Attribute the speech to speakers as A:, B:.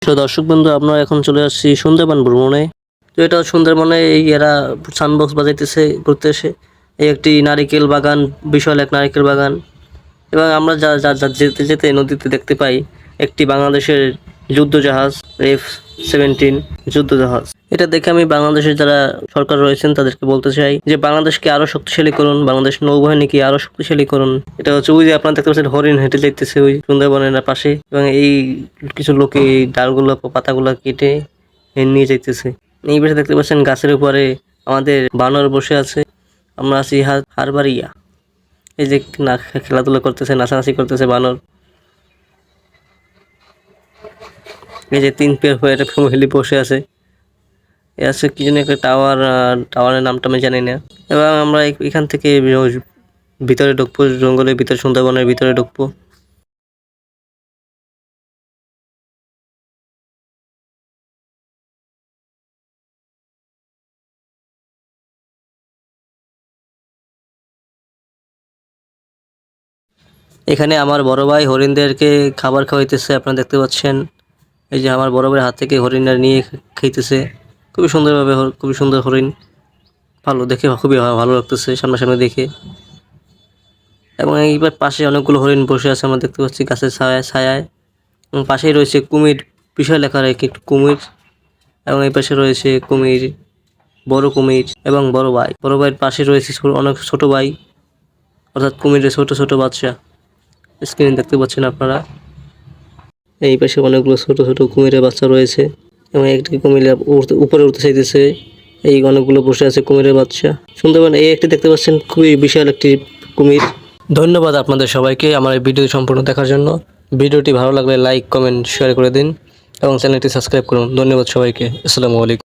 A: তো দর্শক বন্ধু, আপনারা এখন চলে আসছি সুন্দরবন ভ্রমণে। তো এটা সুন্দরবনে এই এরা সাউন্ডবক্স বাজাইতেছে ঘুরতে এসে। এই একটি নারিকেল বাগান, বিশাল এক নারিকেল বাগান। এবং আমরা যা যা যা যেতে যেতে নদীতে দেখতে পাই একটি বাংলাদেশের যুদ্ধ জাহাজ F-17 যুদ্ধ জাহাজ। এটা দেখে আমি বাংলাদেশের যারা সরকার রয়েছেন তাদেরকে বলতে চাই যে বাংলাদেশকে আরো শক্তিশালী করুন, বাংলাদেশ নৌবাহিনীকে আরো শক্তিশালী করুন। এটা হচ্ছে ওই যে আপনারা দেখতে পাচ্ছেন হরিণ হেঁটে যাইতেছে ওই সুন্দরবনের পাশে, এবং এই কিছু লোকে এই ডালগুলো পাতাগুলো কেটে নিয়ে যাইতেছে। এই পাশে দেখতে পাচ্ছেন গাছের উপরে আমাদের বানর বসে আছে। আমরা আছি হারবাড়িয়া। এই যে না খেলাধুলা করতেছে, নাচানাচি করতেছে বানর। এই যে 3 পেয়ার হয়ে একটা ফ্যামিলি বসে আছে। এ আছে কি যেন একটা টাওয়ার, টাওয়ারের নামটা আমি জানি না। এবং আমরা এখান থেকে ভিতরে ঢুকবো, জঙ্গলের ভিতরে, সুন্দরবনের ভিতরে ঢুকবো। এখানে আমার বড় ভাই হরিণদেরকে খাবার খাওয়াইতেছে, আপনারা দেখতে পাচ্ছেন। এই যে আমার বড় ভাইয়ের হাত থেকে হরিণটা নিয়ে খাইতেছে খুবই সুন্দরভাবে। খুবই সুন্দর হরিণ, ভালো দেখে, খুবই ভালো লাগতেছে সামনাসামনি দেখে। এবং এইবার পাশে অনেকগুলো হরিণ বসে আছে, আমরা দেখতে পাচ্ছি গাছের ছায়ায়। এবং পাশেই রয়েছে কুমির, বিশাল আকারের একটি কুমির। এবং এই পাশে রয়েছে কুমির, বড় কুমির এবং বড় ভাইয়ের পাশে রয়েছে অনেক ছোট ভাই, অর্থাৎ কুমিরের ছোট ছোট বাচ্চা। স্ক্রিনে দেখতে পাচ্ছেন আপনারা। এই পাশে অনেকগুলো ছোট ছোট কুমিরের বাচ্চা রয়েছে, এবং একটি কুমির উপরে উঠতে চাইতেছে। এই অনেকগুলো বসে আছে কুমিরের বাচ্চা। সুন্দরবন এই একটি দেখতে পাচ্ছেন, খুবই বিশাল একটি কুমির। ধন্যবাদ আপনাদের সবাইকে আমার এই ভিডিও সম্পূর্ণ দেখার জন্য। ভিডিওটি ভালো লাগলে লাইক, কমেন্ট, শেয়ার করে দিন এবং চ্যানেলটি সাবস্ক্রাইব করুন। ধন্যবাদ সবাইকে। আসসালামু আলাইকুম।